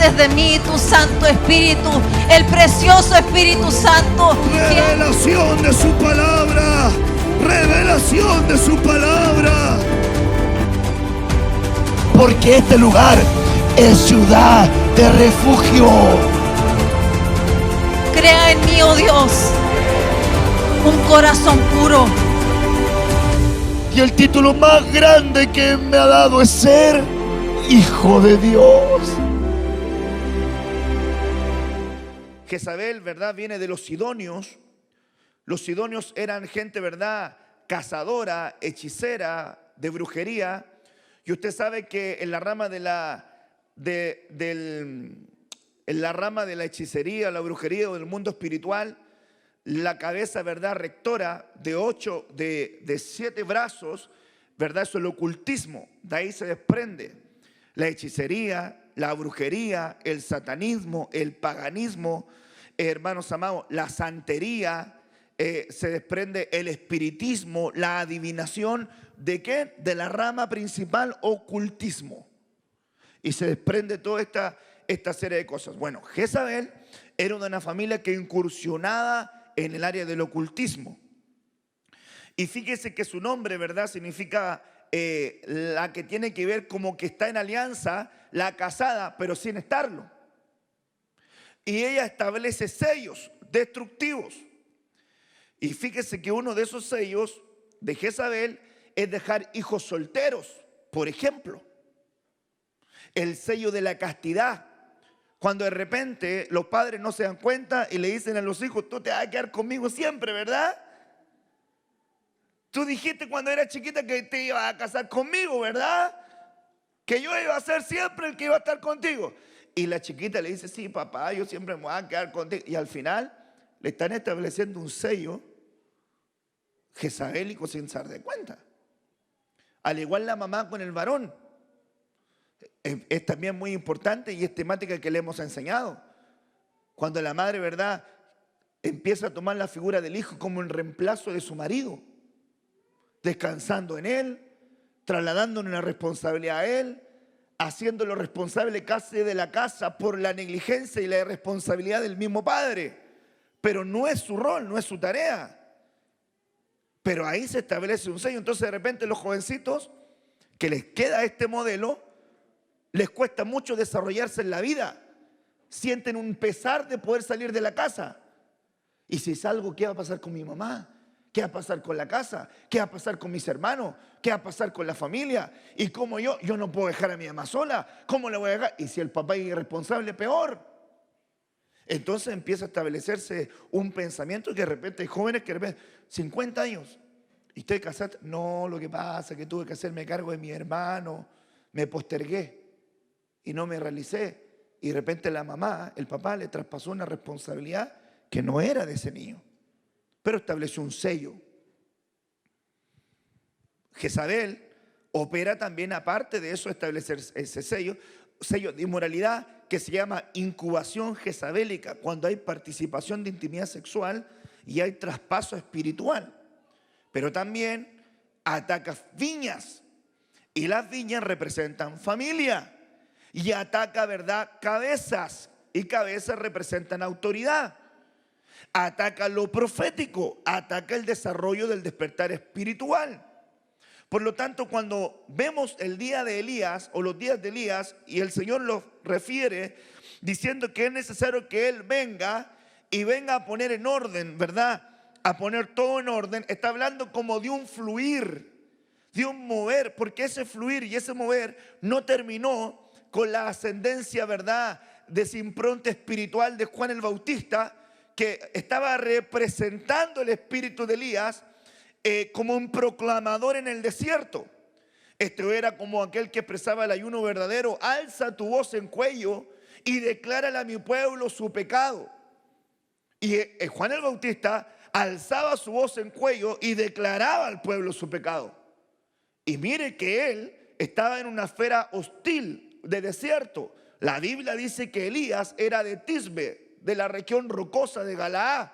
través de mí tu Santo Espíritu, el precioso Espíritu Santo. Revelación de su palabra. Revelación de su palabra. Porque este lugar es ciudad de refugio. Crea en mí, oh Dios, un corazón puro. Y el título más grande que me ha dado es ser hijo de Dios. Jezabel, ¿verdad?, viene de los sidonios. Los sidonios eran gente, ¿verdad?, cazadora, hechicera, de brujería. Y usted sabe que en la rama de la hechicería, la brujería o del mundo espiritual, la cabeza, ¿verdad?, rectora de 7 brazos, ¿verdad?, eso es el ocultismo. De ahí se desprende la hechicería, la brujería, el satanismo, el paganismo, hermanos amados, la santería. Se desprende el espiritismo, la adivinación. ¿De qué? De la rama principal, ocultismo. Y se desprende toda esta serie de cosas. Bueno, Jezabel era una familia que incursionaba en el área del ocultismo. Y fíjese que su nombre, ¿verdad?, significa la que tiene que ver como que está en alianza, la casada, pero sin estarlo. Y ella establece sellos destructivos. Y fíjese que uno de esos sellos de Jezabel es dejar hijos solteros, por ejemplo. El sello de la castidad. Cuando de repente los padres no se dan cuenta y le dicen a los hijos: tú te vas a quedar conmigo siempre, ¿verdad? Tú dijiste cuando eras chiquita que te ibas a casar conmigo, ¿verdad? Que yo iba a ser siempre el que iba a estar contigo. Y la chiquita le dice: sí, papá, yo siempre me voy a quedar contigo. Y al final le están estableciendo un sello jezabélico sin se dar de cuenta. Al igual la mamá con el varón. Es también muy importante y es temática que le hemos enseñado. Cuando la madre, ¿verdad?, empieza a tomar la figura del hijo como el reemplazo de su marido, descansando en él, trasladándole una responsabilidad a él, haciéndolo responsable casi de la casa por la negligencia y la irresponsabilidad del mismo padre. Pero no es su rol, no es su tarea. Pero ahí se establece un sello. Entonces de repente los jovencitos que les queda este modelo, les cuesta mucho desarrollarse en la vida. Sienten un pesar de poder salir de la casa. Y si salgo, ¿qué va a pasar con mi mamá? ¿Qué va a pasar con la casa? ¿Qué va a pasar con mis hermanos? ¿Qué va a pasar con la familia? Y como yo no puedo dejar a mi mamá sola. ¿Cómo le voy a dejar? Y si el papá es irresponsable, peor. Entonces empieza a establecerse un pensamiento que de repente hay jóvenes que de repente, 50 años, y estoy casado. No, lo que pasa es que tuve que hacerme cargo de mi hermano, me postergué y no me realicé. Y de repente la mamá, el papá le traspasó una responsabilidad que no era de ese niño, pero estableció un sello. Jezabel opera también, aparte de eso, establecer ese sello de inmoralidad que se llama incubación jezabélica, cuando hay participación de intimidad sexual y hay traspaso espiritual. Pero también ataca viñas, y las viñas representan familia, y ataca, ¿verdad?, cabezas, y cabezas representan autoridad. Ataca lo profético, ataca el desarrollo del despertar espiritual. Por lo tanto, cuando vemos el día de Elías o los días de Elías, y el Señor los refiere diciendo que es necesario que Él venga y venga a poner en orden, ¿verdad?, a poner todo en orden, está hablando como de un fluir, de un mover, porque ese fluir y ese mover no terminó con la ascendencia, ¿verdad?, de esa impronta espiritual de Juan el Bautista, que estaba representando el espíritu de Elías como un proclamador en el desierto. Esto era como aquel que expresaba el ayuno verdadero: alza tu voz en cuello y declárale a mi pueblo su pecado. Y Juan el Bautista alzaba su voz en cuello y declaraba al pueblo su pecado. Y mire que él estaba en una esfera hostil de desierto. La Biblia dice que Elías era de Tisbe, de la región rocosa de Galaad.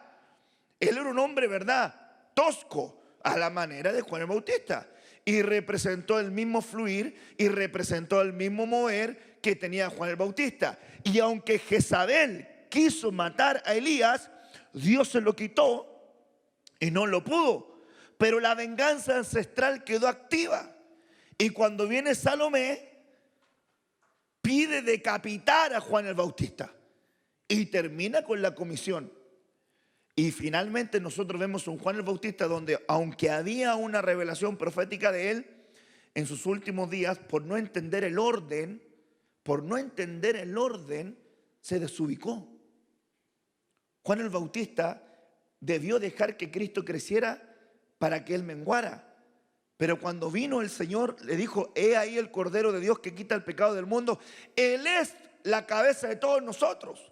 Él era un hombre, ¿verdad?, tosco, a la manera de Juan el Bautista, y representó el mismo fluir y representó el mismo mover que tenía Juan el Bautista. Y aunque Jezabel quiso matar a Elías, Dios se lo quitó y no lo pudo. Pero la venganza ancestral quedó activa. Y cuando viene Salomé, pide decapitar a Juan el Bautista. Y termina con la comisión. Y finalmente nosotros vemos un Juan el Bautista donde, aunque había una revelación profética de él, en sus últimos días, por no entender el orden, se desubicó. Juan el Bautista debió dejar que Cristo creciera para que él menguara. Pero cuando vino el Señor, le dijo: he ahí el Cordero de Dios que quita el pecado del mundo. Él es la cabeza de todos nosotros.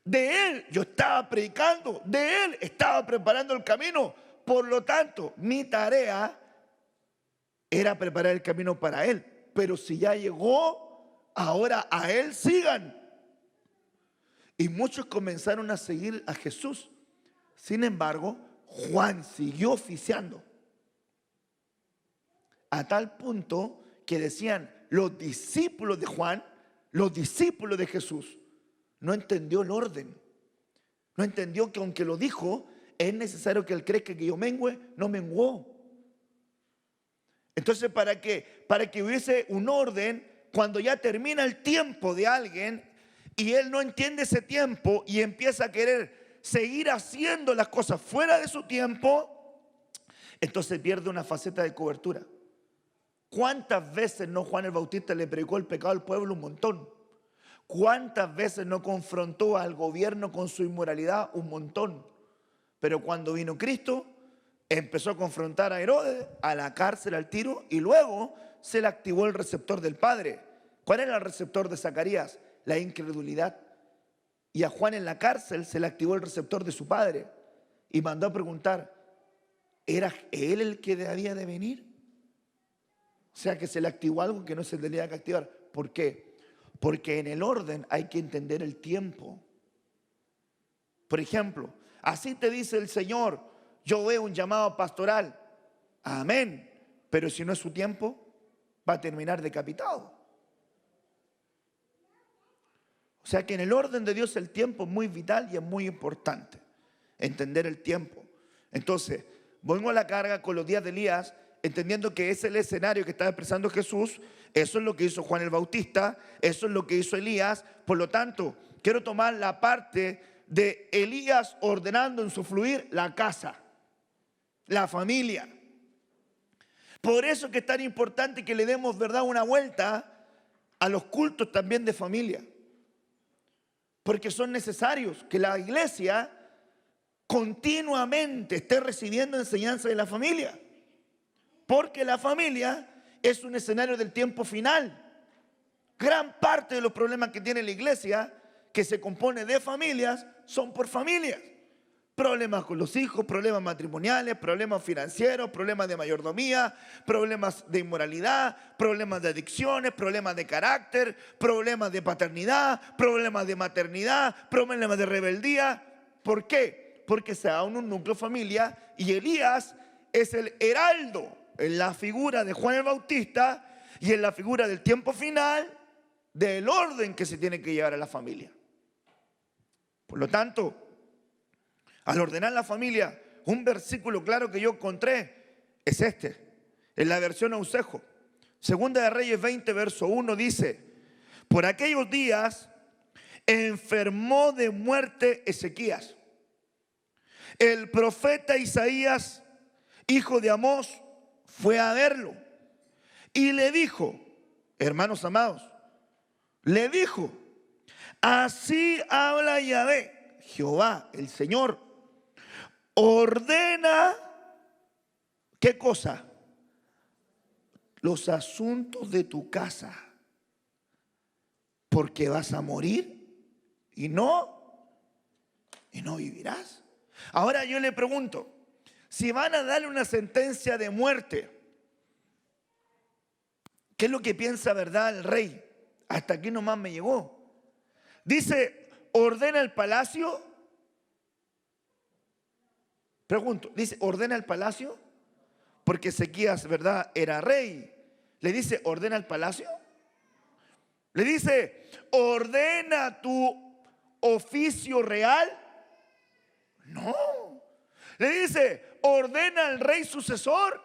De Él yo estaba predicando, de Él estaba preparando el camino. Por lo tanto, mi tarea era preparar el camino para Él. Pero si ya llegó, ahora a Él sigan. Y muchos comenzaron a seguir a Jesús. Sin embargo, Juan siguió oficiando. A tal punto que decían los discípulos de Juan, los discípulos de Jesús, no entendió el orden. No entendió que aunque lo dijo, es necesario que él crezca, que yo mengüe, no menguó. Entonces, ¿para qué? Para que hubiese un orden cuando ya termina el tiempo de alguien y él no entiende ese tiempo y empieza a querer seguir haciendo las cosas fuera de su tiempo, entonces pierde una faceta de cobertura. ¿Cuántas veces no Juan el Bautista le predicó el pecado al pueblo? Un montón. ¿Cuántas veces no confrontó al gobierno con su inmoralidad? Un montón. Pero cuando vino Cristo, empezó a confrontar a Herodes, a la cárcel, al tiro, y luego se le activó el receptor del Padre. ¿Cuál era el receptor de Zacarías? La incredulidad. Y a Juan en la cárcel se le activó el receptor de su padre y mandó a preguntar: ¿era él el que había de venir? O sea que se le activó algo que no se tenía que activar. ¿Por qué? Porque en el orden hay que entender el tiempo. Por ejemplo, así te dice el Señor: yo veo un llamado pastoral. Amén. Pero si no es su tiempo, va a terminar decapitado. O sea que en el orden de Dios el tiempo es muy vital y es muy importante. Entender el tiempo. Entonces, vengo a la carga con los días de Elías, entendiendo que es el escenario que está expresando Jesús. Eso es lo que hizo Juan el Bautista, eso es lo que hizo Elías. Por lo tanto, quiero tomar la parte de Elías ordenando en su fluir la casa, la familia. Por eso que es tan importante que le demos, ¿verdad?, una vuelta a los cultos también de familia. Porque son necesarios que la iglesia continuamente esté recibiendo enseñanza de la familia. Porque la familia es un escenario del tiempo final. Gran parte de los problemas que tiene la iglesia, que se compone de familias, son por familias. Problemas con los hijos, problemas matrimoniales, problemas financieros, problemas de mayordomía, problemas de inmoralidad, problemas de adicciones, problemas de carácter, problemas de paternidad, problemas de maternidad, problemas de rebeldía. ¿Por qué? Porque se da un núcleo familia y Elías es el heraldo en la figura de Juan el Bautista y en la figura del tiempo final del orden que se tiene que llevar a la familia. Por lo tanto, al ordenar la familia, un versículo claro que yo encontré es este, en la versión Ausejo. Segunda de Reyes 20, verso 1 dice: por aquellos días enfermó de muerte Ezequías. El profeta Isaías, hijo de Amós, fue a verlo y le dijo, hermanos amados, le dijo: así habla Yahvé, Jehová, el Señor, ordena, ¿qué cosa? Los asuntos de tu casa, porque vas a morir y no vivirás. Ahora yo le pregunto, si van a darle una sentencia de muerte, ¿qué es lo que piensa, verdad, el rey? Hasta aquí nomás me llegó. Dice, ordena el palacio. Pregunto, dice, ordena el palacio, porque Ezequías, verdad, era rey. Le dice, ordena el palacio. Le dice, ordena tu oficio real. No. Le dice, ordena al rey sucesor.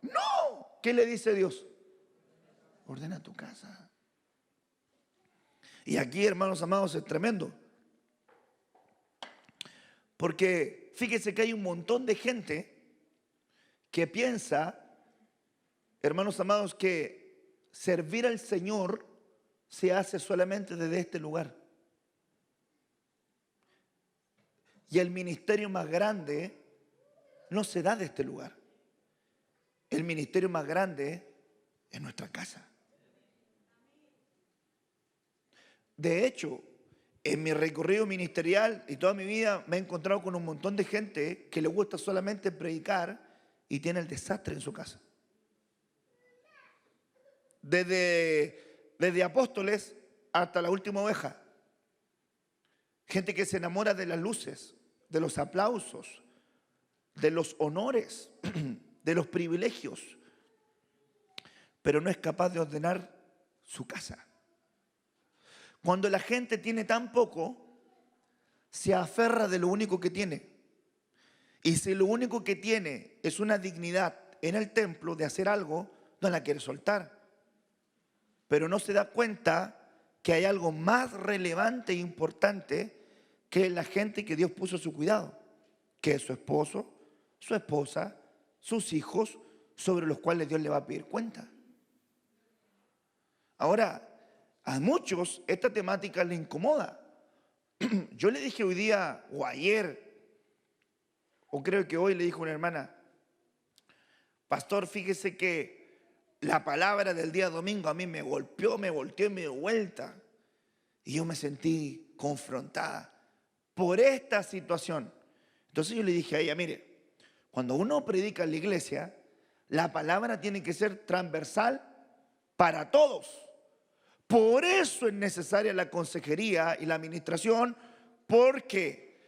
No. ¿Qué le dice Dios? Ordena tu casa. Y aquí, hermanos amados, es tremendo. Porque fíjese que hay un montón de gente que piensa, hermanos amados, que servir al Señor se hace solamente desde este lugar. Y el ministerio más grande no se da de este lugar. El ministerio más grande es nuestra casa. De hecho, en mi recorrido ministerial y toda mi vida me he encontrado con un montón de gente que le gusta solamente predicar y tiene el desastre en su casa. Desde apóstoles hasta la última oveja. Gente que se enamora de las luces, de los aplausos, de los honores, de los privilegios, pero no es capaz de ordenar su casa. Cuando la gente tiene tan poco, se aferra de lo único que tiene. Y si lo único que tiene es una dignidad en el templo de hacer algo, no la quiere soltar. Pero no se da cuenta que hay algo más relevante e importante que la gente que Dios puso a su cuidado, que es su esposo, su esposa, sus hijos, sobre los cuales Dios le va a pedir cuenta. Ahora, a muchos esta temática les incomoda. Yo le dije hoy día o ayer, o creo que hoy le dijo una hermana, pastor, fíjese que la palabra del día domingo a mí me golpeó, me volteó y me dio vuelta. Y yo me sentí confrontada por esta situación. Entonces yo le dije a ella, mire, cuando uno predica en la iglesia, la palabra tiene que ser transversal para todos. Por eso es necesaria la consejería y la administración, porque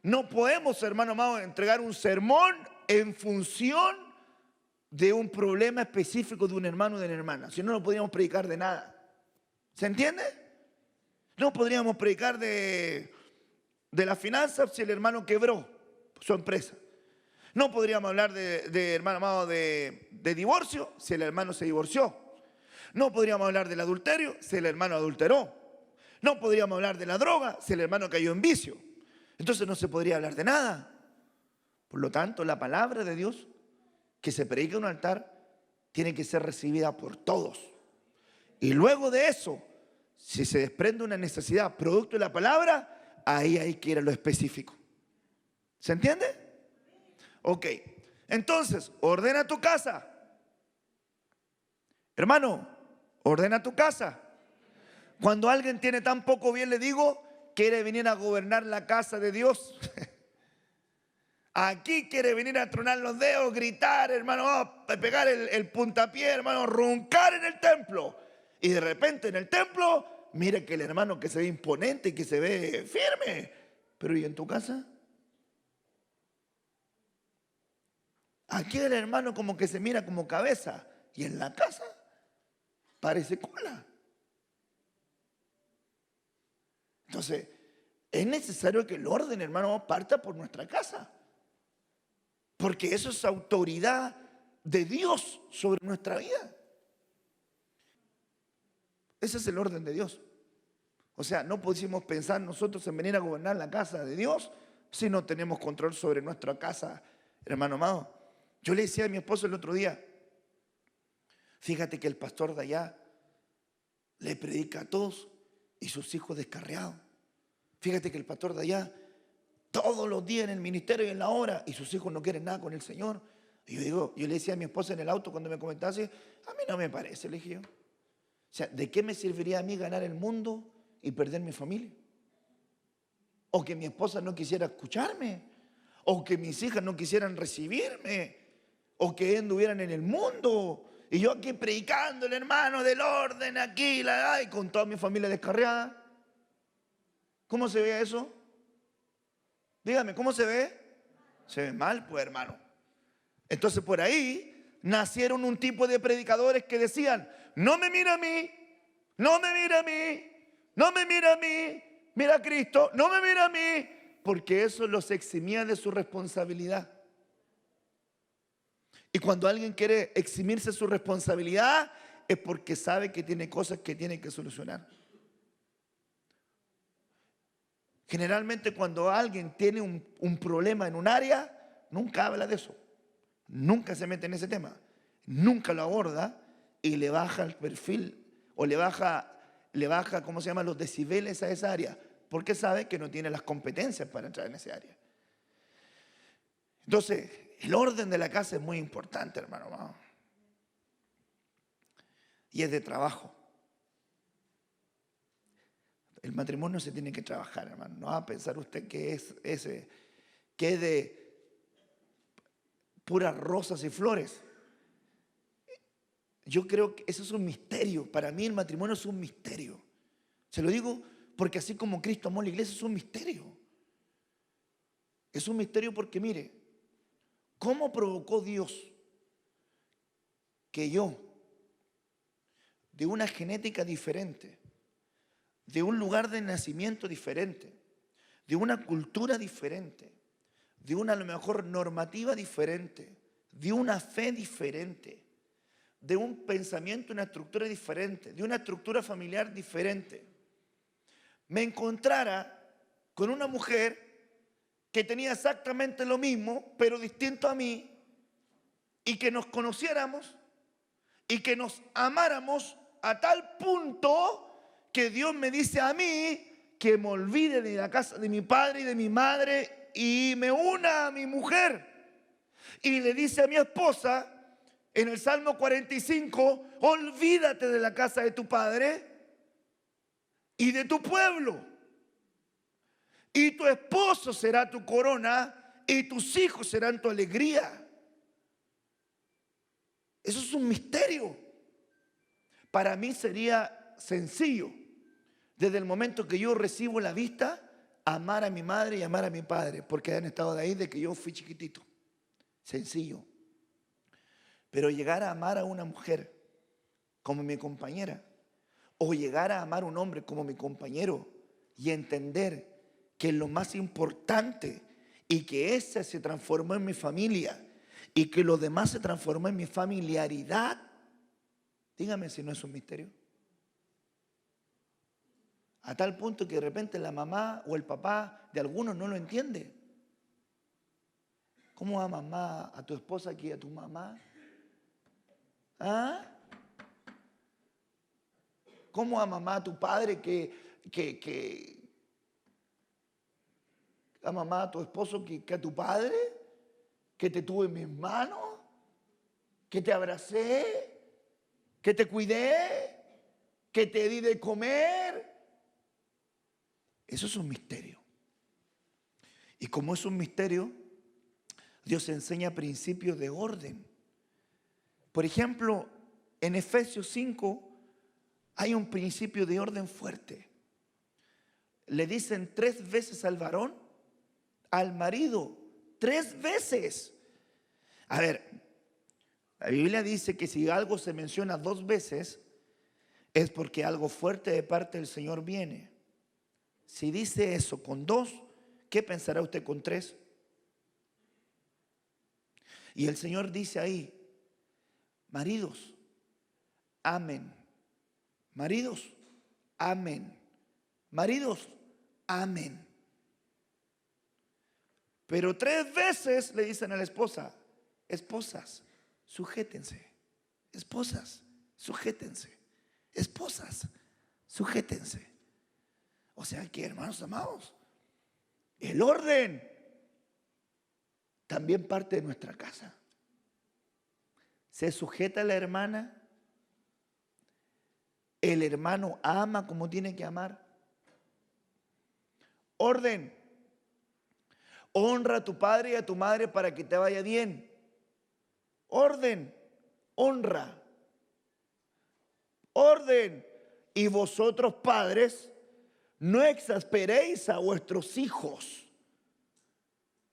no podemos, hermano amado, entregar un sermón en función de un problema específico de un hermano o de una hermana. Si no, no podríamos predicar de nada. ¿Se entiende? No podríamos predicar de las finanzas si el hermano quebró su empresa. No podríamos hablar de hermano amado, de divorcio si el hermano se divorció. No podríamos hablar del adulterio si el hermano adulteró. No podríamos hablar de la droga si el hermano cayó en vicio. Entonces no se podría hablar de nada. Por lo tanto, la palabra de Dios que se predica en un altar tiene que ser recibida por todos. Y luego de eso, si se desprende una necesidad producto de la palabra, ahí hay que ir a lo específico. ¿Se entiende? Ok. Entonces, ordena tu casa. Hermano, ordena tu casa. Cuando alguien tiene tan poco bien, le digo, quiere venir a gobernar la casa de Dios. Aquí quiere venir a tronar los dedos, gritar, hermano, pegar el puntapié, hermano, roncar en el templo. Y de repente en el templo, mire que el hermano que se ve imponente y que se ve firme. Pero ¿y en tu casa? Aquí el hermano como que se mira como cabeza. Y en la casa parece cola. Entonces, es necesario que el orden, hermano, parta por nuestra casa. Porque eso es autoridad de Dios sobre nuestra vida. Ese es el orden de Dios. O sea, no pusimos pensar nosotros en venir a gobernar la casa de Dios si no tenemos control sobre nuestra casa, hermano amado. Yo le decía a mi esposo el otro día, fíjate que el pastor de allá le predica a todos y sus hijos descarriados. Fíjate que el pastor de allá todos los días en el ministerio y en la hora y sus hijos no quieren nada con el Señor. Y yo le decía a mi esposa en el auto cuando me comentase, a mí no me parece, le dije yo. O sea, ¿de qué me serviría a mí ganar el mundo y perder mi familia? O que mi esposa no quisiera escucharme, o que mis hijas no quisieran recibirme, o que anduvieran en el mundo. Y yo aquí predicando, el hermano del orden aquí, y con toda mi familia descarriada. ¿Cómo se ve eso? Dígame, ¿cómo se ve? Se ve mal, pues, hermano. Entonces por ahí nacieron un tipo de predicadores que decían, no me mira a mí, No me mira a mí, no me mira a mí, mira a Cristo, no me mira a mí, porque eso los eximía de su responsabilidad. Y cuando alguien quiere eximirse de su responsabilidad, es porque sabe que tiene cosas que tiene que solucionar. Generalmente cuando alguien tiene un problema en un área, nunca habla de eso. Nunca se mete en ese tema. Nunca lo aborda y le baja el perfil o le baja, ¿cómo se llama?, los decibeles a esa área. Porque sabe que no tiene las competencias para entrar en esa área. Entonces, el orden de la casa es muy importante, hermano. Y es de trabajo. El matrimonio se tiene que trabajar, hermano. No va a pensar usted que es de puras rosas y flores. Yo creo que eso es un misterio. Para mí el matrimonio es un misterio. Se lo digo porque así como Cristo amó la iglesia, es un misterio. Es un misterio porque mire, ¿cómo provocó Dios que yo, de una genética diferente, de un lugar de nacimiento diferente, de una cultura diferente, de una a lo mejor normativa diferente, de una fe diferente, de un pensamiento, una estructura diferente, de una estructura familiar diferente, me encontrara con una mujer que tenía exactamente lo mismo, pero distinto a mí, y que nos conociéramos y que nos amáramos a tal punto que Dios me dice a mí que me olvide de la casa de mi padre y de mi madre y me una a mi mujer. Y le dice a mi esposa en el Salmo 45, olvídate de la casa de tu padre y de tu pueblo. Y tu esposo será tu corona y tus hijos serán tu alegría. Eso es un misterio. Para mí sería sencillo, desde el momento que yo recibo la vista, amar a mi madre y amar a mi padre, porque han estado de ahí de que yo fui chiquitito. Sencillo. Pero llegar a amar a una mujer como mi compañera, o llegar a amar a un hombre como mi compañero, y entender que es lo más importante, y que ese se transformó en mi familia, y que lo demás se transformó en mi familiaridad. Dígame si no es un misterio. A tal punto que de repente la mamá o el papá de algunos no lo entiende. ¿Cómo ama mamá a tu esposa aquí a tu mamá? ¿Ah? ¿Cómo ama mamá a tu padre que a mamá a tu esposo que a tu padre? Que te tuve en mis manos, que te abracé, que te cuidé, que te di de comer. Eso es un misterio. Y como es un misterio, Dios enseña principios de orden. Por ejemplo, en Efesios 5 hay un principio de orden fuerte. Le dicen 3 veces al varón, al marido, 3 veces. A ver, la Biblia dice que si algo se menciona 2 veces, es porque algo fuerte de parte del Señor viene. Si dice eso con 2, ¿qué pensará usted con 3? Y el Señor dice ahí, maridos, amen. Maridos, amen. Maridos, amen. Pero 3 veces le dicen a la esposa, esposas, sujétense. Esposas, sujétense. Esposas, sujétense. O sea que, hermanos amados, el orden también parte de nuestra casa. Se sujeta a la hermana. El hermano ama como tiene que amar. Orden. Honra a tu padre y a tu madre para que te vaya bien. Orden. Honra. Orden. Y vosotros, padres, no exasperéis a vuestros hijos.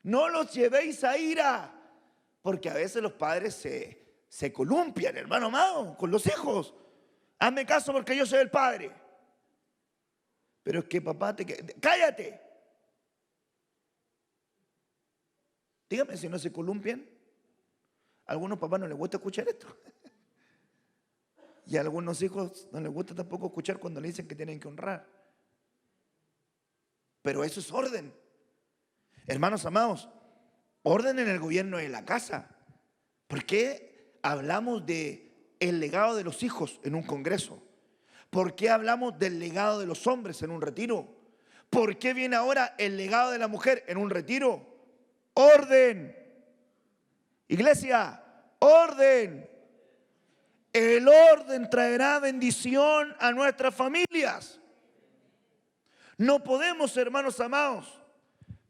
No los llevéis a ira. Porque a veces los padres se columpian, hermano amado, con los hijos. Hazme caso porque yo soy el padre. Pero es que papá ¡cállate! Dígame si no se columpian. A algunos papás no les gusta escuchar esto. Y a algunos hijos no les gusta tampoco escuchar cuando le dicen que tienen que honrar. Pero eso es orden. Hermanos amados, orden en el gobierno de la casa. ¿Por qué hablamos de el legado de los hijos en un congreso? ¿Por qué hablamos del legado de los hombres en un retiro? ¿Por qué viene ahora el legado de la mujer en un retiro? Orden. Iglesia, orden. El orden traerá bendición a nuestras familias. No podemos, hermanos amados,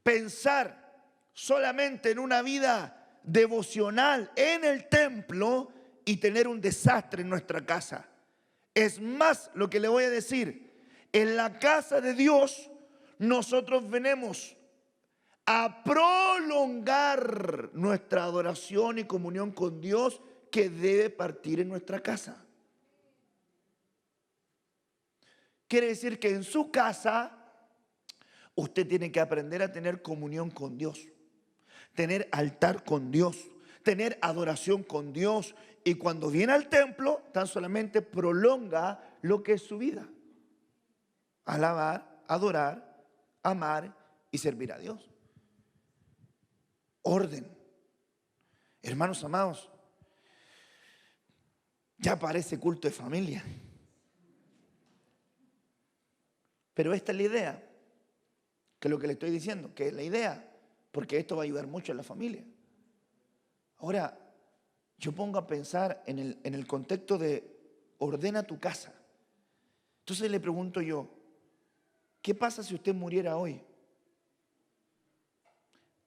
pensar solamente en una vida devocional en el templo y tener un desastre en nuestra casa. Es más lo que le voy a decir. En la casa de Dios nosotros venimos a prolongar nuestra adoración y comunión con Dios que debe partir en nuestra casa. Quiere decir que en su casa usted tiene que aprender a tener comunión con Dios, tener altar con Dios, tener adoración con Dios. Y cuando viene al templo, tan solamente prolonga lo que es su vida. Alabar, adorar, amar y servir a Dios. Orden. Hermanos amados, ya parece culto de familia. Pero esta es la idea, que es lo que le estoy diciendo, que es la idea, porque esto va a ayudar mucho a la familia. Ahora, yo pongo a pensar en el contexto de ordena tu casa. Entonces le pregunto yo, ¿qué pasa si usted muriera hoy?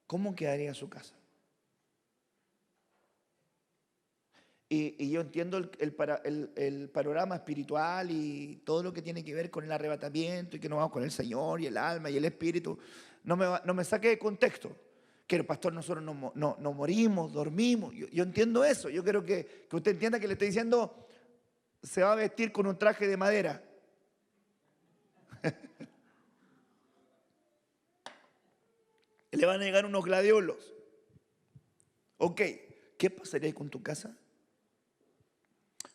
¿Cómo quedaría su casa? Y yo entiendo el panorama espiritual y todo lo que tiene que ver con el arrebatamiento y que nos vamos con el Señor y el alma y el espíritu. No me saque de contexto. Que el pastor, nosotros no morimos, dormimos. Yo entiendo eso. Yo quiero que usted entienda que le estoy diciendo, se va a vestir con un traje de madera. Le van a llegar unos gladiolos. Ok, ¿qué pasaría con tu casa?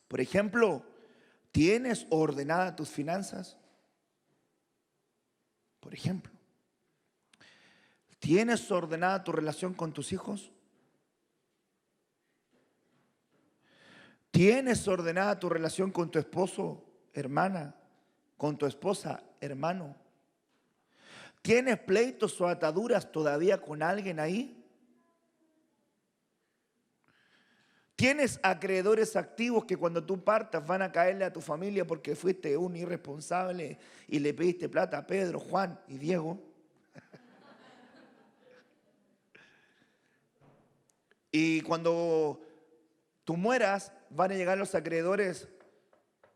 Por ejemplo, ¿tienes ordenadas tus finanzas? Por ejemplo, ¿tienes ordenada tu relación con tus hijos? ¿Tienes ordenada tu relación con tu esposo, hermana? ¿Con tu esposa, hermano? ¿Tienes pleitos o ataduras todavía con alguien ahí? ¿Tienes acreedores activos que cuando tú partas van a caerle a tu familia porque fuiste un irresponsable y le pediste plata a Pedro, Juan y Diego? Y cuando tú mueras, van a llegar los acreedores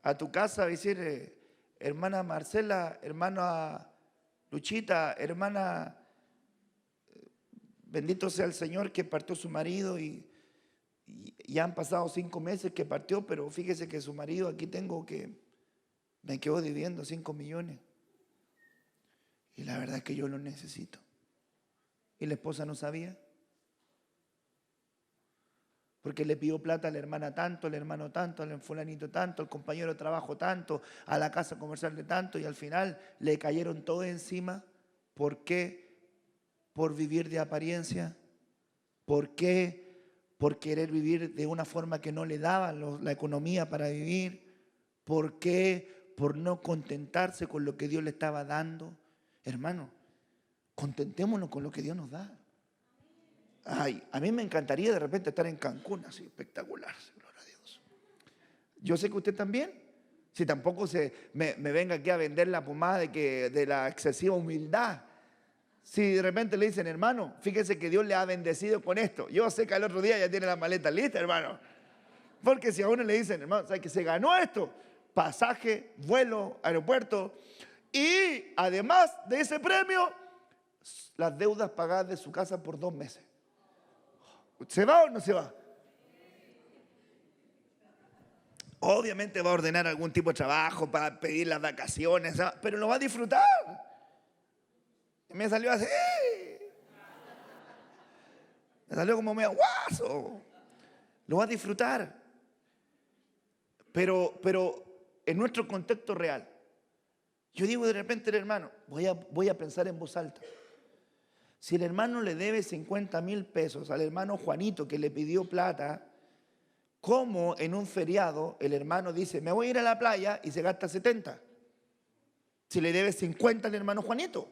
a tu casa a decir, hermana Marcela, hermana Luchita, hermana, bendito sea el Señor que partió su marido y han pasado 5 meses que partió, pero fíjese que su marido, aquí tengo que me quedó debiendo 5 millones. Y la verdad es que yo lo necesito. Y la esposa no sabía. Porque le pidió plata a la hermana tanto, al hermano tanto, al fulanito tanto, al compañero de trabajo tanto, a la casa comercial de tanto, y al final le cayeron todo encima. ¿Por qué? Por vivir de apariencia. ¿Por qué? Por querer vivir de una forma que no le daban la economía para vivir. ¿Por qué? Por no contentarse con lo que Dios le estaba dando. Hermano, contentémonos con lo que Dios nos da. Ay, a mí me encantaría de repente estar en Cancún, así espectacular, gloria a Dios. Yo sé que usted también. Si tampoco me venga aquí a vender la pomada de la excesiva humildad. Si de repente le dicen, hermano, fíjese que Dios le ha bendecido con esto. Yo sé que al otro día ya tiene la maleta lista, hermano. Porque si a uno le dicen, hermano, ¿sabe que se ganó esto? Pasaje, vuelo, aeropuerto. Y además de ese premio, las deudas pagadas de su casa por 2 meses. ¿Se va o no se va? Obviamente va a ordenar algún tipo de trabajo para pedir las vacaciones, pero lo va a disfrutar. Y me salió así. Me salió como medio guaso. Lo va a disfrutar. Pero en nuestro contexto real, yo digo de repente al hermano, voy a pensar en voz alta. Si el hermano le debe 50,000 pesos al hermano Juanito que le pidió plata, ¿cómo en un feriado el hermano dice, me voy a ir a la playa y se gasta 70? Si le debe 50 al hermano Juanito.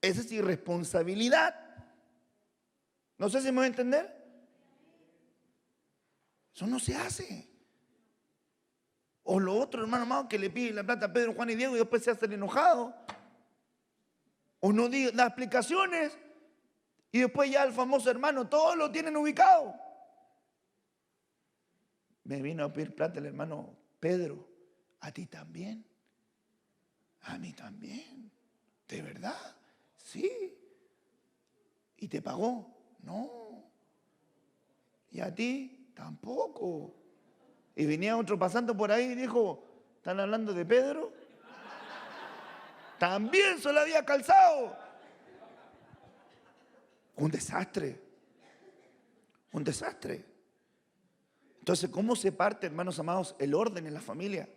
Esa es irresponsabilidad. No sé si me voy a entender. Eso no se hace. O lo otro, hermano amado, que le pide la plata a Pedro, Juan y Diego y después se hacen enojados. O no da explicaciones y después ya el famoso hermano, todos lo tienen ubicado. Me vino a pedir plata el hermano Pedro. ¿A ti también? A mí también. ¿De verdad? Sí. ¿Y te pagó? No. ¿Y a ti? Tampoco. Y venía otro pasando por ahí y dijo, ¿están hablando de Pedro? También se lo había calzado. Un desastre. Un desastre. Entonces, ¿cómo se parte, hermanos amados, el orden en la familia?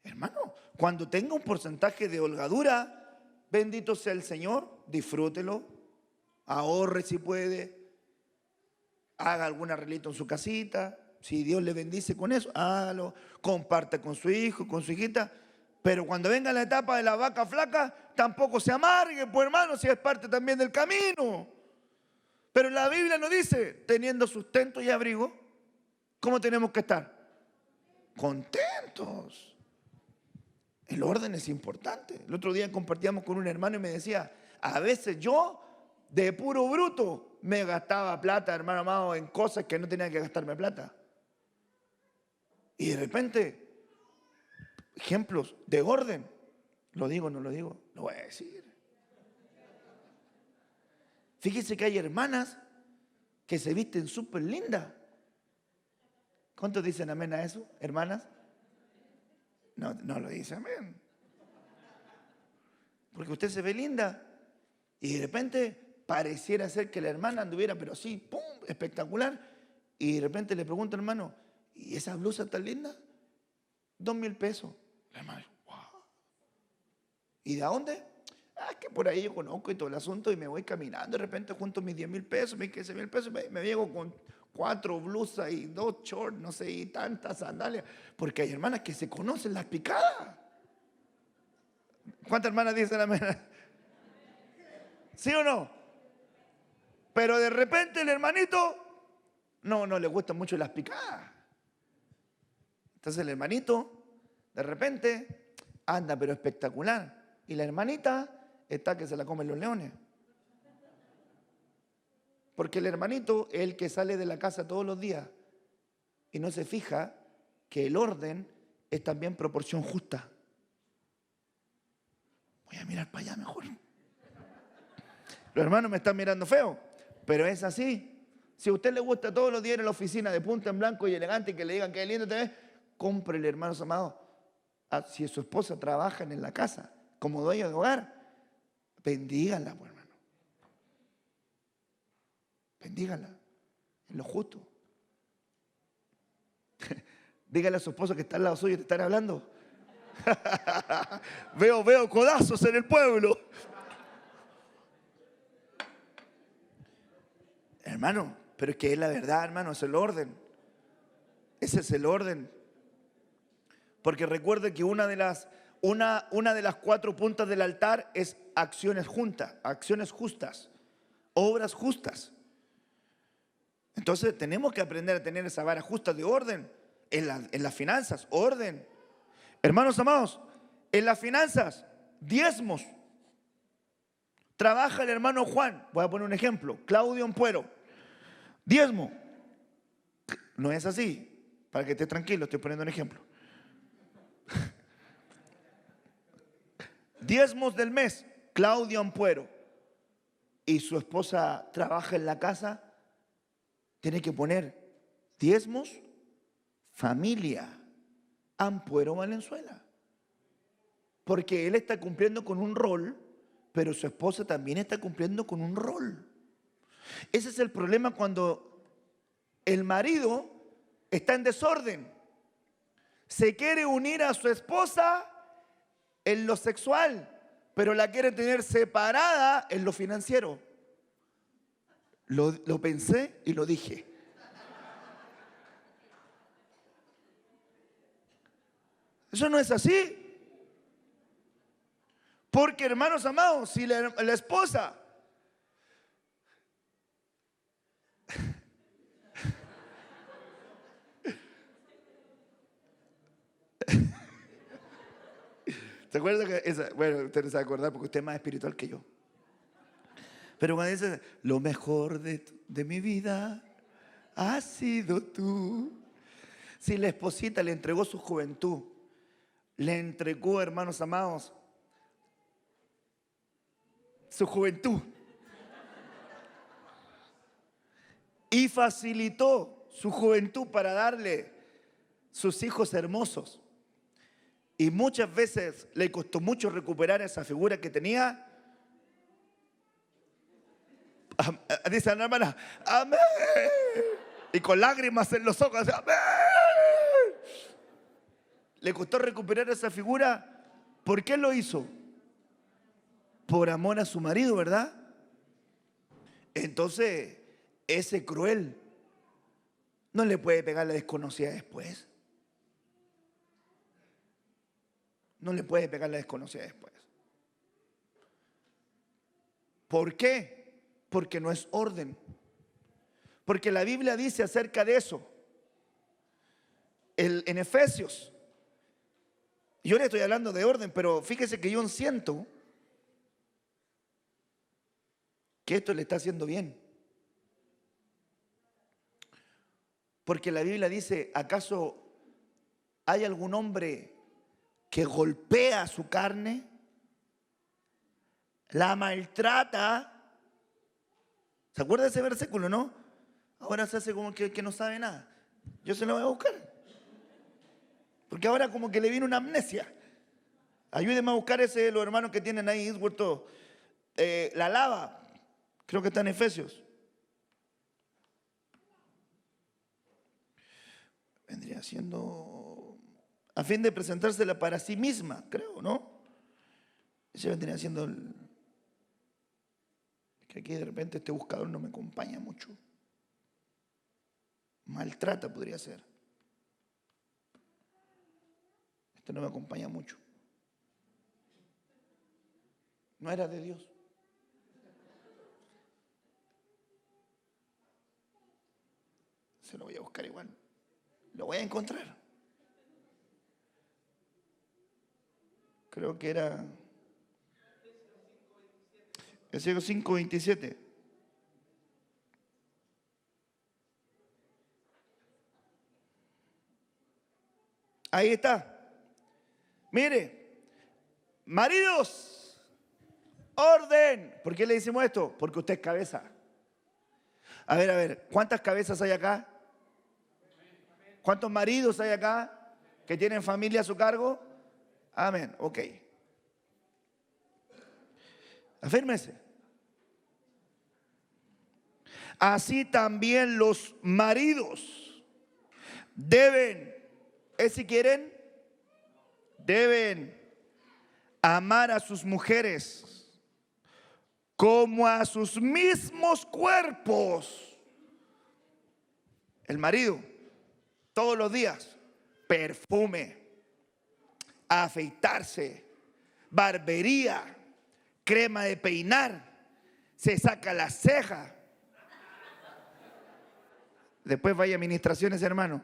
Hermano, cuando tenga un porcentaje de holgadura, bendito sea el Señor, disfrútelo, ahorre si puede, haga algún arreglito en su casita, si Dios le bendice con eso, hágalo, comparte con su hijo, con su hijita, pero cuando venga la etapa de la vaca flaca, tampoco se amargue, pues hermano, si es parte también del camino. Pero la Biblia nos dice, teniendo sustento y abrigo, ¿cómo tenemos que estar? Contentos. El orden es importante. El otro día compartíamos con un hermano y me decía, a veces yo, de puro bruto, me gastaba plata, hermano amado, en cosas que no tenía que gastarme plata. Y de repente, ejemplos de orden, ¿lo digo o no lo digo? Lo voy a decir. Fíjese que hay hermanas que se visten súper lindas. ¿Cuántos dicen amén a eso, hermanas? No lo dice amén. Porque usted se ve linda y de repente pareciera ser que la hermana anduviera, pero así, ¡pum!, espectacular. Y de repente le pregunta al hermano, ¿y esa blusa tan linda? 2,000 pesos. La hermana, wow. ¿Y de dónde? Es que por ahí yo conozco y todo el asunto y me voy caminando. De repente junto mis 10,000 pesos, mis 15,000 pesos, me llego con 4 blusas y 2 shorts, no sé, y tantas sandalias. Porque hay hermanas que se conocen las picadas. ¿Cuántas hermanas dicen amén? ¿Sí o no? Pero de repente el hermanito no le gustan mucho las picadas. Entonces el hermanito de repente anda pero espectacular. Y la hermanita está que se la comen los leones. Porque el hermanito es el que sale de la casa todos los días y no se fija que el orden es también proporción justa. Voy a mirar para allá mejor. Los hermanos me están mirando feo, pero es así. Si a usted le gusta todos los días ir a la oficina de punta en blanco y elegante y que le digan que lindo te ves, cómprele, hermanos amados. Si su esposa trabaja en la casa como dueña de hogar, bendíganla, pues, hermano. Bendíganla en lo justo. Dígale a su esposo que está al lado suyo y te están hablando. Veo codazos en el pueblo. Hermano, pero es que es la verdad, hermano, es el orden. Ese es el orden. Porque recuerde que una de las 4 puntas del altar es acciones justas, obras justas. Entonces tenemos que aprender a tener esa vara justa de orden en las finanzas, orden. Hermanos amados, en las finanzas, diezmos. Trabaja el hermano Juan, voy a poner un ejemplo, Claudio Ampuero, diezmo. No es así, para que esté tranquilo, estoy poniendo un ejemplo. Diezmos del mes, Claudio Ampuero. Y su esposa trabaja en la casa, tiene que poner diezmos familia, Ampuero Valenzuela. Porque él está cumpliendo con un rol, pero su esposa también está cumpliendo con un rol. Ese es el problema cuando el marido está en desorden. Se quiere unir a su esposa en lo sexual, pero la quiere tener separada en lo financiero. Lo pensé y lo dije. Eso no es así. Porque, hermanos amados, si la esposa ¿se acuerdan que esa? Bueno, usted no se va a acordar porque usted es más espiritual que yo. Pero cuando dice, lo mejor de mi vida has sido tú. Si la esposita le entregó su juventud, le entregó, hermanos amados, su juventud, y facilitó su juventud para darle sus hijos hermosos, y muchas veces le costó mucho recuperar esa figura que tenía, dice la hermana, amén, y con lágrimas en los ojos, amén. Le costó recuperar esa figura. ¿Por qué lo hizo? Por amor a su marido, ¿verdad? Entonces, ese cruel no le puede pegar a la desconocida después. No le puede pegar a la desconocida después. ¿Por qué? Porque no es orden. Porque la Biblia dice acerca de eso. En Efesios. Yo le estoy hablando de orden, pero fíjese que yo siento que esto le está haciendo bien. Porque la Biblia dice, ¿acaso hay algún hombre que golpea su carne, la maltrata? ¿Se acuerda de ese versículo, no? Ahora se hace como que no sabe nada. Yo se lo voy a buscar. Porque ahora como que le viene una amnesia. Ayúdenme a buscar ese de los hermanos que tienen ahí, Huerto. La lava, creo que está en Efesios. Vendría siendo a fin de presentársela para sí misma, creo, ¿no? Ese vendría siendo que aquí de repente este buscador no me acompaña mucho. Maltrata podría ser. Este no me acompaña mucho. No era de Dios. Se lo voy a buscar igual. Lo voy a encontrar. Creo que era Efesios 5:27. Ahí está. Mire, maridos, orden. ¿Por qué le decimos esto? Porque usted es cabeza. A ver, ¿cuántas cabezas hay acá? ¿Cuántos maridos hay acá que tienen familia a su cargo? Amén, ok. Afírmese. Así también los maridos deben, si quieren, deben amar a sus mujeres como a sus mismos cuerpos. El marido, todos los días, perfume, afeitarse, barbería, crema de peinar, se saca la ceja. Después vaya a administraciones, hermano.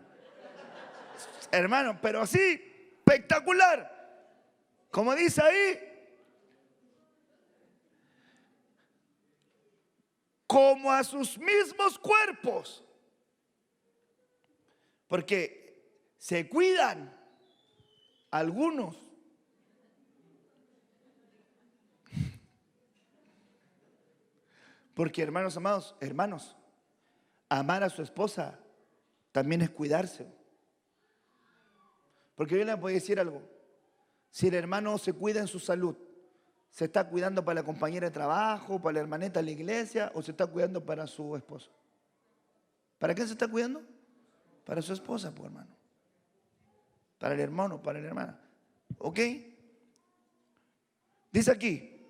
Hermano, pero así, espectacular. Como dice ahí, como a sus mismos cuerpos. Porque se cuidan algunos. Porque hermanos amados, amar a su esposa también es cuidarse. Porque yo le voy a decir algo. Si el hermano se cuida en su salud, ¿se está cuidando para la compañera de trabajo, para la hermanita de la iglesia o se está cuidando para su esposa? ¿Para quién se está cuidando? Para su esposa, pues, hermano. Para el hermano, para la hermana. ¿Ok? Dice aquí,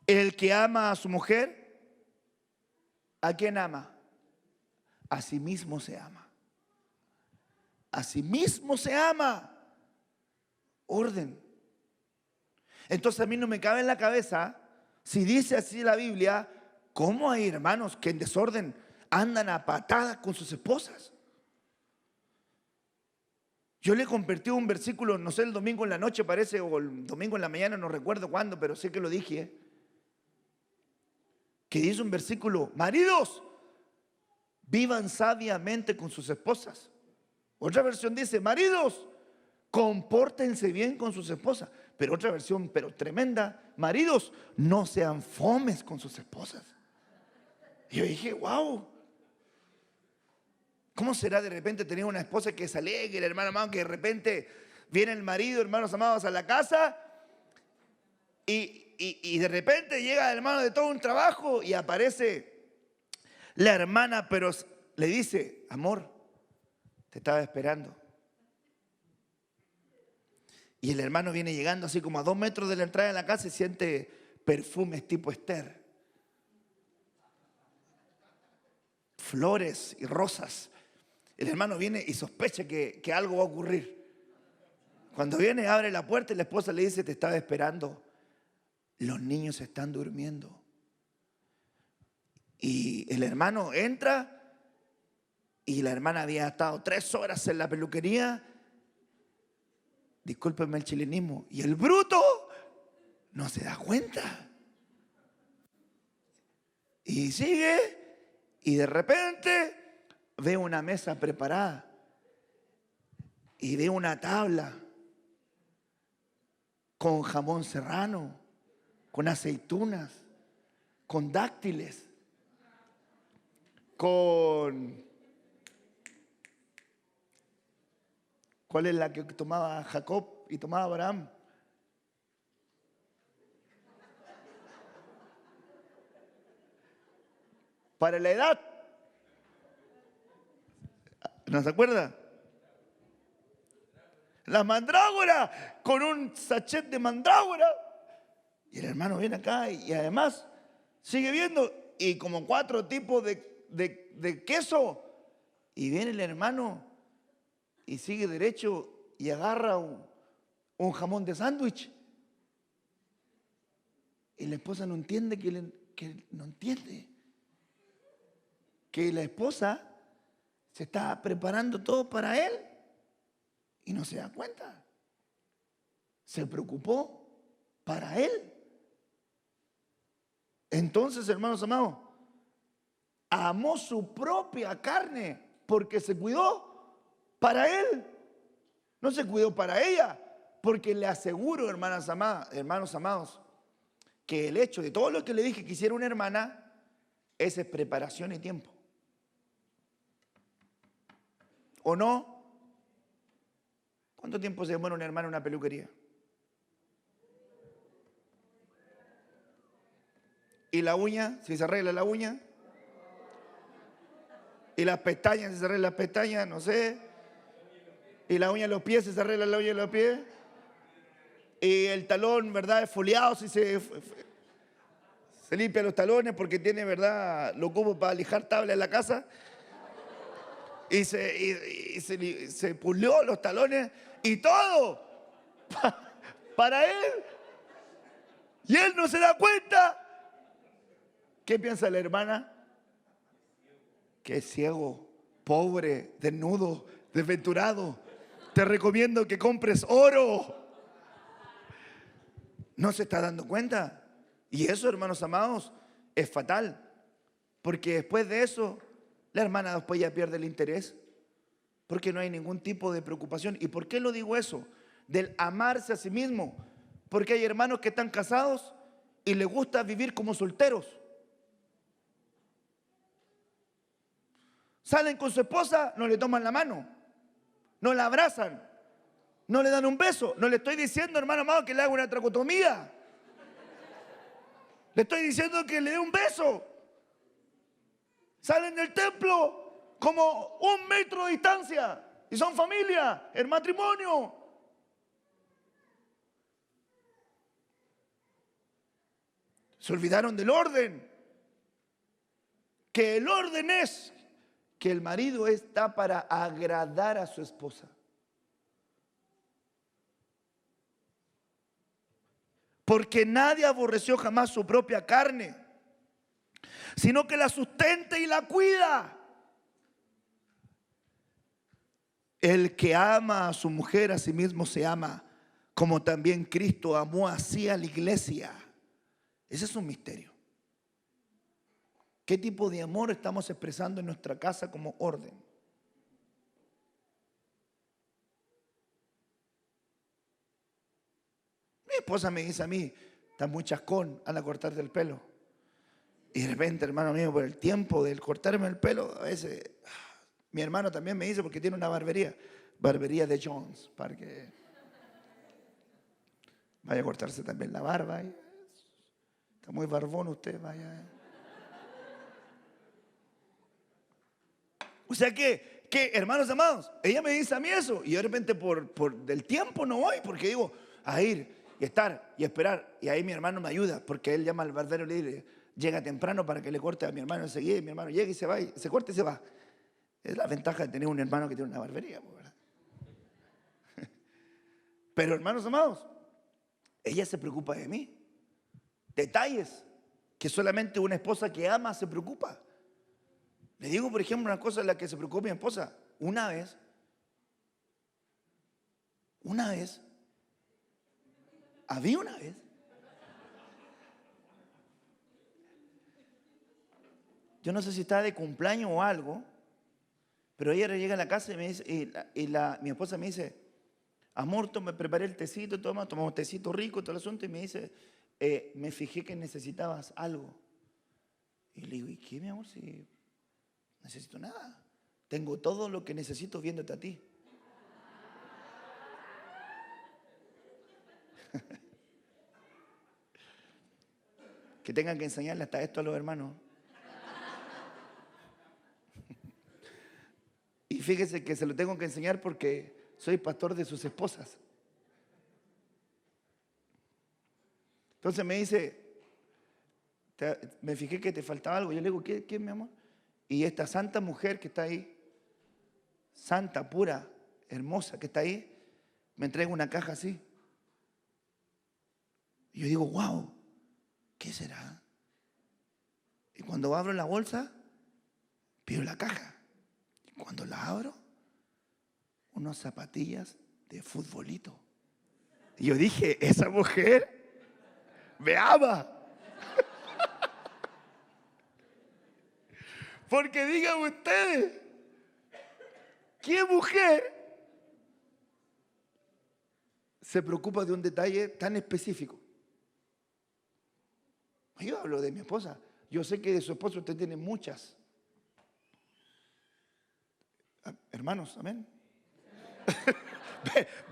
el que ama a su mujer, ¿a quién ama? A sí mismo se ama. A sí mismo se ama. Orden. Entonces a mí no me cabe en la cabeza, si dice así la Biblia, ¿cómo hay hermanos que en desorden andan a patadas con sus esposas? Yo le compartí un versículo, no sé, el domingo en la noche parece, o el domingo en la mañana, no recuerdo cuándo, pero sé que lo dije, que dice un versículo, maridos, vivan sabiamente con sus esposas. Otra versión dice, maridos, compórtense bien con sus esposas. Pero otra versión, pero tremenda, maridos, no sean fomes con sus esposas. Y yo dije, wow, ¿cómo será de repente tener una esposa que es alegre, hermano amado, que de repente viene el marido, hermanos amados, a la casa y de repente llega el hermano de todo un trabajo y aparece la hermana, pero le dice, amor, te estaba esperando. Y el hermano viene llegando así como a 2 metros de la entrada de la casa y siente perfumes tipo Esther. Flores y rosas. El hermano viene y sospecha que algo va a ocurrir. Cuando viene, abre la puerta y la esposa le dice, te estaba esperando. Los niños están durmiendo. Y el hermano entra y la hermana había estado 3 horas en la peluquería. Discúlpenme el chilenismo. Y el bruto no se da cuenta. Y sigue. Y de repente ve una mesa preparada. Y ve una tabla con jamón serrano, con aceitunas, con dáctiles, con... ¿Cuál es la que tomaba Jacob y tomaba Abraham? Para la edad. ¿No se acuerda? La mandrágora, con un sachet de mandrágora. Y el hermano viene acá y además sigue viendo y como 4 tipos de queso. Y viene el hermano y sigue derecho y agarra un jamón de sándwich. Y la esposa no entiende que no entiende. Que la esposa se está preparando todo para él y no se da cuenta. Se preocupó para él. Entonces, hermanos amados, amó su propia carne porque se cuidó para él. No se cuidó para ella, porque le aseguro, hermanos amados, que el hecho de todo lo que le dije que hiciera una hermana, esa es preparación y tiempo. ¿O no? ¿Cuánto tiempo se demora una hermana en una peluquería? ¿Y la uña? Si se arregla la uña. ¿Y las pestañas? Si se arregla las pestañas, no sé. ¿Y la uña de los pies? Si se arregla la uña de los pies. ¿Y el talón, verdad, esfoliado? Si se limpia los talones porque tiene, verdad, lo ocupo para lijar tabla en la casa. Y se pulió los talones y todo para él. Y él no se da cuenta. ¿Qué piensa la hermana? Que es ciego, pobre, desnudo, desventurado. Te recomiendo que compres oro. ¿No se está dando cuenta? Y eso, hermanos amados, es fatal. Porque después de eso, la hermana después ya pierde el interés. Porque no hay ningún tipo de preocupación. ¿Y por qué lo digo eso? Del amarse a sí mismo. Porque hay hermanos que están casados y les gusta vivir como solteros. Salen con su esposa, no le toman la mano, no la abrazan, no le dan un beso. No le estoy diciendo, hermano amado, que le haga una tracotomía. Le estoy diciendo que le dé un beso. Salen del templo como 1 metro de distancia y son familia, el matrimonio. Se olvidaron del orden. Que el orden es que el marido está para agradar a su esposa. Porque nadie aborreció jamás su propia carne, sino que la sustenta y la cuida. El que ama a su mujer a sí mismo se ama, como también Cristo amó así a la iglesia. Ese es un misterio. ¿Qué tipo de amor estamos expresando en nuestra casa como orden? Mi esposa me dice a mí, está muy chascón, anda a cortarte el pelo. Y de repente, hermano mío, por el tiempo del cortarme el pelo, a veces, mi hermano también me dice, porque tiene una barbería de Jones, para que vaya a cortarse también la barba. Está muy barbón usted, vaya. O sea que, hermanos amados, ella me dice a mí eso, y yo de repente por del tiempo no voy, porque digo, a ir y estar y esperar, y ahí mi hermano me ayuda, porque él llama al barbero y le dice, llega temprano para que le corte a mi hermano enseguida, y mi hermano llega y se va, y se corta y se va. Es la ventaja de tener un hermano que tiene una barbería, ¿verdad? Pero hermanos amados, ella se preocupa de mí. Detalles que solamente una esposa que ama se preocupa. Le digo, por ejemplo, una cosa en la que se preocupa mi esposa. Una vez, yo no sé si está de cumpleaños o algo, pero ella llega a la casa y me dice, mi esposa me dice, amor, me preparé el tecito, tomamos tecito rico, todo el asunto, y me dice, me fijé que necesitabas algo. Y le digo, ¿y qué, mi amor? Si necesito nada. Tengo todo lo que necesito viéndote a ti. Que tengan que enseñarle hasta esto a los hermanos. Y fíjese que se lo tengo que enseñar porque soy pastor de sus esposas. Entonces me dice, me fijé que te faltaba algo. Yo le digo, ¿qué, mi amor? Y esta santa mujer que está ahí, santa, pura, hermosa, que está ahí, me entrega una caja así. Y yo digo, wow, ¿qué será? Y cuando abro la bolsa, pido la caja. Y cuando la abro, unas zapatillas de futbolito. Y yo dije, esa mujer me ama. Porque digan ustedes, ¿qué mujer se preocupa de un detalle tan específico? Yo hablo de mi esposa. Yo sé que de su esposo usted tiene muchas. Hermanos, amén.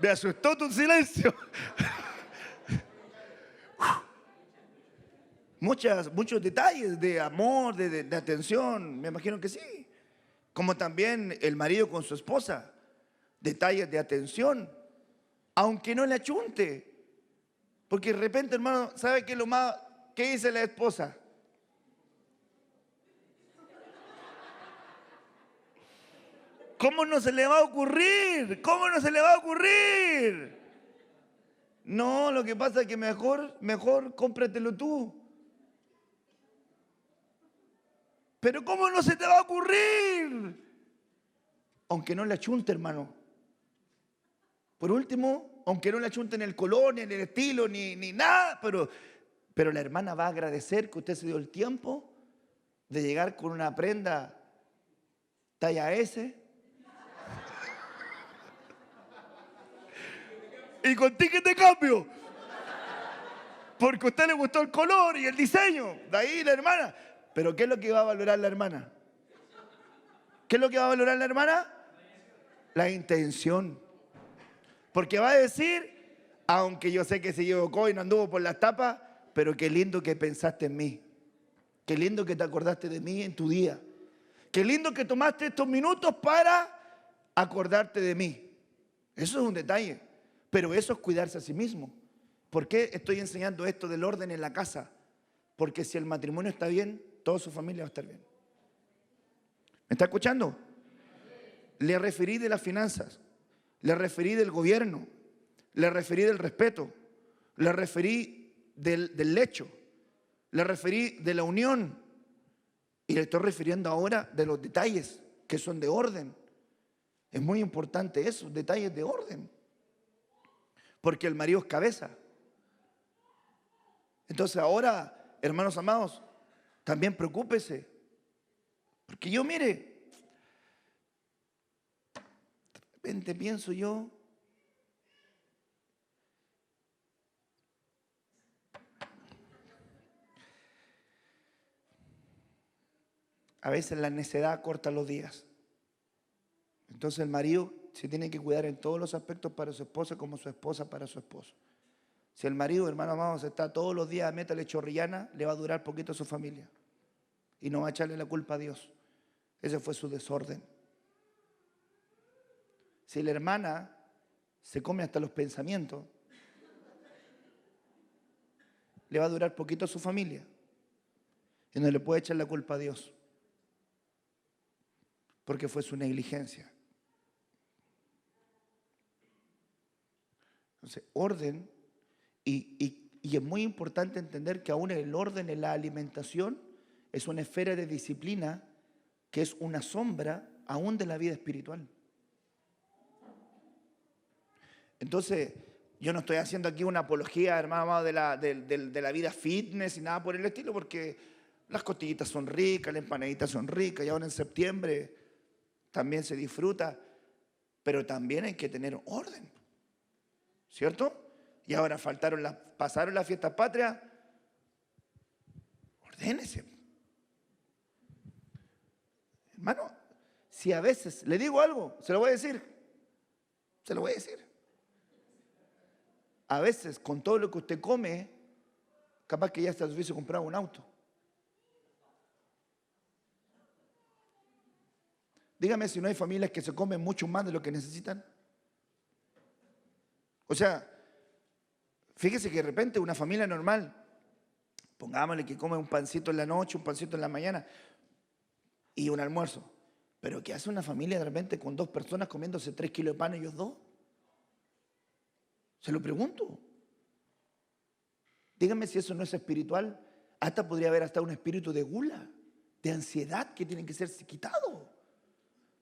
Me asustó tu silencio. Muchos detalles de amor, de atención, me imagino que sí. Como también el marido con su esposa, detalles de atención, aunque no le achunte. Porque de repente, hermano, ¿sabe qué es lo más? ¿Qué dice la esposa? ¿Cómo no se le va a ocurrir? ¿Cómo no se le va a ocurrir? No, lo que pasa es que mejor cómpratelo tú. Pero ¿cómo no se te va a ocurrir? Aunque no le achunte, hermano. Por último, aunque no le achunte en el color, ni en el estilo, ni nada, pero la hermana va a agradecer que usted se dio el tiempo de llegar con una prenda talla S. Y con ticket de cambio. Porque a usted le gustó el color y el diseño. De ahí la hermana. Pero ¿qué es lo que va a valorar la hermana? ¿Qué es lo que va a valorar la hermana? La intención. Porque va a decir, aunque yo sé que se equivocó y no anduvo por las tapas, pero qué lindo que pensaste en mí. Qué lindo que te acordaste de mí en tu día. Qué lindo que tomaste estos minutos para acordarte de mí. Eso es un detalle. Pero eso es cuidarse a sí mismo. ¿Por qué estoy enseñando esto del orden en la casa? Porque si el matrimonio está bien, toda su familia va a estar bien. ¿Me está escuchando? Le referí de las finanzas, le referí del gobierno, le referí del respeto, le referí del lecho, le referí de la unión y le estoy refiriendo ahora de los detalles que son de orden. Es muy importante eso, detalles de orden. Porque el marido es cabeza. Entonces ahora, hermanos amados, también preocúpese. Porque yo, mire, de repente pienso yo, a veces la necedad corta los días. Entonces el marido se tiene que cuidar en todos los aspectos para su esposa como su esposa para su esposo. Si el marido, hermano amado, está todos los días, métale chorrillana, le va a durar poquito a su familia. Y no va a echarle la culpa a Dios. Ese fue su desorden. Si la hermana se come hasta los pensamientos, le va a durar poquito a su familia. Y no le puede echar la culpa a Dios. Porque fue su negligencia. Entonces, orden, y es muy importante entender que aún el orden en la alimentación es una esfera de disciplina que es una sombra aún de la vida espiritual. Entonces, yo no estoy haciendo aquí una apología, hermano, de la vida fitness y nada por el estilo, porque las costillitas son ricas, las empanaditas son ricas, y ahora en septiembre también se disfruta, pero también hay que tener orden, ¿cierto? Y ahora pasaron las fiestas patrias, ordénese. Hermano, si a veces le digo algo, se lo voy a decir, a veces con todo lo que usted come, capaz que ya se hubiese comprado un auto. Dígame si no hay familias que se comen mucho más de lo que necesitan. O sea, fíjese que de repente una familia normal, pongámosle que come un pancito en la noche, un pancito en la mañana y un almuerzo. Pero ¿qué hace una familia de repente con 2 personas comiéndose 3 kilos de pan ellos dos? Se lo pregunto. Dígame si eso no es espiritual. Hasta podría haber hasta un espíritu de gula, de ansiedad que tiene que ser quitado.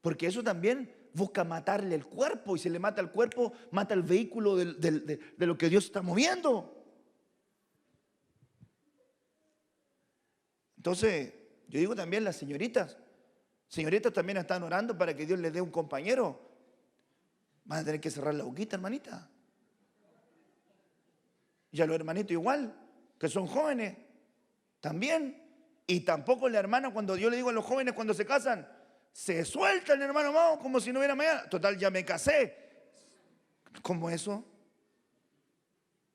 Porque eso también busca matarle el cuerpo, y si le mata el cuerpo, mata el vehículo de lo que Dios está moviendo. Entonces, yo digo también las señoritas también están orando para que Dios les dé un compañero. Van a tener que cerrar la boquita, hermanita. Y a los hermanitos igual, que son jóvenes, también. Y tampoco la hermana, cuando yo le digo a los jóvenes cuando se casan, se sueltan, hermano amado, como si no hubiera mañana. Total, ya me casé. ¿Cómo eso?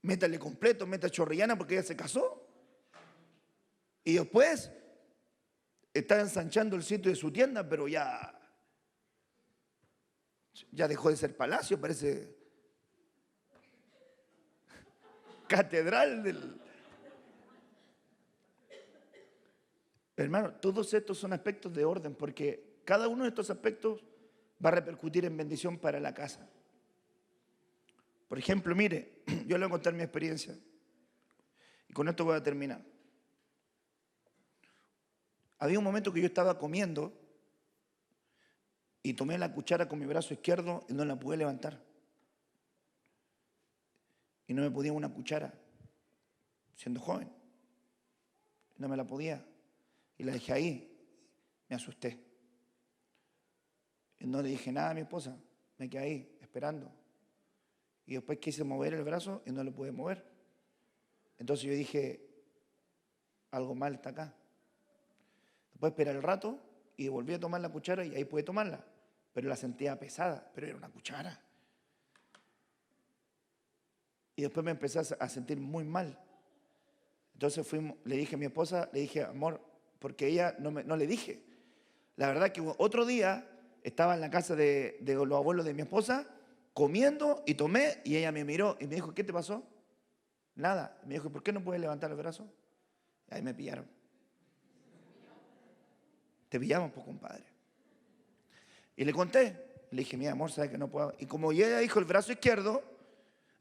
Métale completo, meta chorrillana porque ella se casó. Y después está ensanchando el sitio de su tienda, pero ya dejó de ser palacio, parece catedral del... Hermano, todos estos son aspectos de orden, porque cada uno de estos aspectos va a repercutir en bendición para la casa. Por ejemplo, mire, yo le voy a contar mi experiencia y con esto voy a terminar. Había un momento que yo estaba comiendo y tomé la cuchara con mi brazo izquierdo y no la pude levantar. Y no me podía una cuchara, siendo joven. No me la podía. Y la dejé ahí. Me asusté. Y no le dije nada a mi esposa. Me quedé ahí, esperando. Y después quise mover el brazo y no lo pude mover. Entonces yo dije, algo mal está acá. Después esperé el rato y volví a tomar la cuchara y ahí pude tomarla. Pero la sentía pesada, pero era una cuchara. Y después me empecé a sentir muy mal. Entonces le dije a mi esposa, le dije, amor, porque ella no le dije. La verdad que otro día estaba en la casa de los abuelos de mi esposa, comiendo y tomé, y ella me miró y me dijo, ¿qué te pasó? Nada. Me dijo, ¿por qué no puedes levantar el brazo? Y ahí me pillaron. Te pillamos, pues, compadre. Y le conté, le dije, mi amor, ¿sabes que no puedo? Y como ella dijo el brazo izquierdo,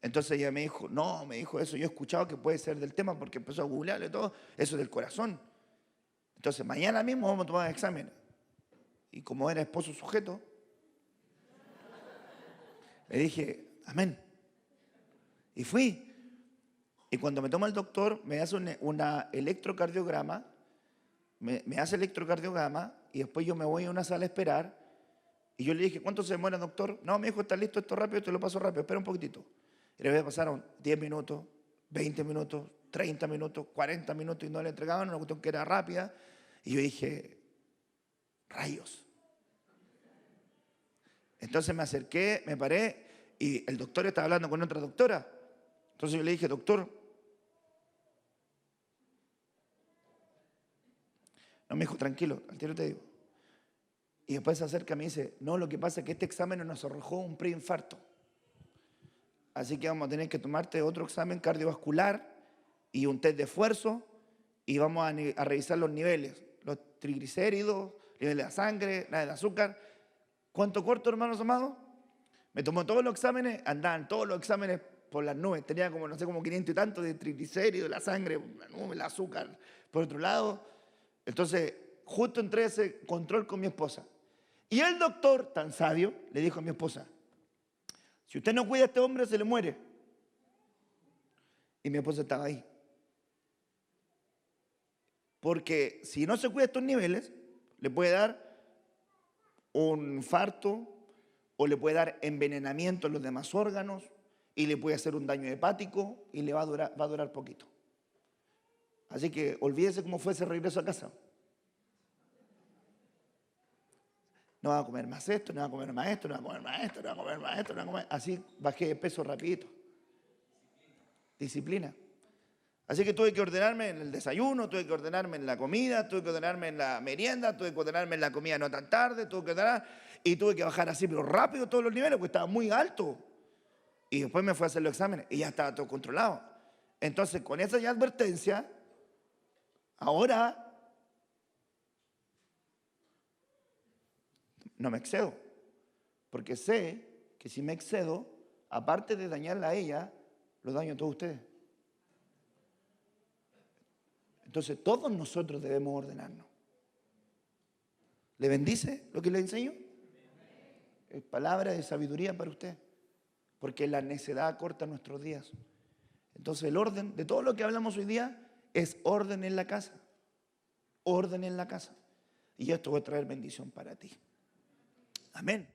entonces ella me dijo, no, me dijo eso, yo he escuchado que puede ser del tema porque empezó a googlearle todo, eso del corazón. Entonces mañana mismo vamos a tomar examen. Y como era esposo sujeto, le dije, amén. Y fui. Y cuando me toma el doctor, me hace una electrocardiograma, me hace electrocardiograma, y después yo me voy a una sala a esperar. Y yo le dije, ¿cuánto se demora, doctor? No, me dijo, está listo esto rápido, te lo paso rápido, espera un poquitito. Y le pasaron 10 minutos, 20 minutos, 30 minutos, 40 minutos, y no le entregaban una cuestión que era rápida. Y yo dije, rayos. Entonces me acerqué, me paré, y el doctor estaba hablando con otra doctora. Entonces yo le dije, doctor, no, me dijo, tranquilo, al tiro te digo. Y después se acerca y me dice, no, lo que pasa es que este examen nos arrojó un preinfarto. Así que vamos a tener que tomarte otro examen cardiovascular y un test de esfuerzo, y vamos a revisar los niveles, los triglicéridos, niveles de sangre, la del azúcar. ¿Cuánto corto, hermanos amados? Me tomó todos los exámenes, andaban todos los exámenes por las nubes. Tenía como, no sé, como 500 y tanto de triglicéridos, la sangre, la nube, el azúcar, por otro lado. Entonces, justo entré a ese control con mi esposa. Y el doctor, tan sabio, le dijo a mi esposa, si usted no cuida a este hombre, se le muere. Y mi esposa estaba ahí. Porque si no se cuida estos niveles, le puede dar un infarto, o le puede dar envenenamiento en los demás órganos, y le puede hacer un daño hepático, y le va a durar poquito. Así que olvídese cómo fue ese regreso a casa. No va a comer más esto, no va a comer más esto, no va a comer más esto, no va a comer más esto, no va a comer. Así bajé de peso rapidito. Disciplina. Así que tuve que ordenarme en el desayuno, tuve que ordenarme en la comida, tuve que ordenarme en la merienda, tuve que ordenarme en la comida no tan tarde, tuve que ordenar, y tuve que bajar así, pero rápido todos los niveles, porque estaba muy alto. Y después me fui a hacer los exámenes y ya estaba todo controlado. Entonces, con esa ya advertencia, ahora no me excedo, porque sé que si me excedo, aparte de dañarla a ella, lo daño a todos ustedes. Entonces todos nosotros debemos ordenarnos. ¿Le bendice lo que le enseño? Es palabra de sabiduría para usted, porque la necedad corta nuestros días. Entonces el orden de todo lo que hablamos hoy día es orden en la casa. Orden en la casa. Y esto va a traer bendición para ti. Amén.